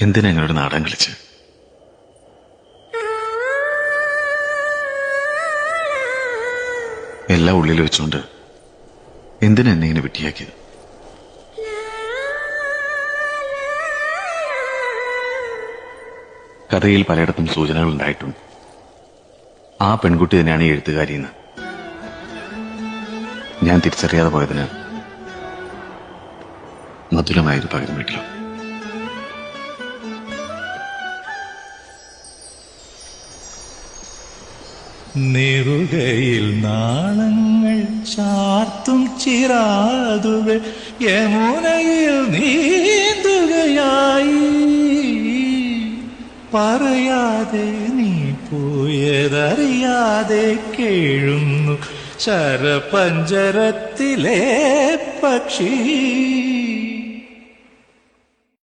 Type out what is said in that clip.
എന്തിനാ ഞങ്ങളുടെ നാടകം കളിച്ച്? എല്ലാം ഉള്ളിൽ വെച്ചുകൊണ്ട് എന്തിനാ എന്നെ ഇങ്ങനെ വിട്ടിയാക്കിയത്? കഥയിൽ പലയിടത്തും സൂചനകൾ ഉണ്ടായിട്ടുണ്ട്. ആ പെൺകുട്ടി തന്നെയാണ് ഈ എഴുത്തുകാരിയെന്ന് ഞാൻ തിരിച്ചറിയാതെ പോയതിന് മധുരമായൊരു പകരം വീട്ടിലോ. നെറുകയിൽ നാളങ്ങൾ ചാർത്തും ചിറാതുകൾ യമുനയിൽ നീന്തുകയായി. പറയാതെ നീ പോയതറിയാതെ കേഴുന്നു ശരപഞ്ചരത്തിലെ പക്ഷി.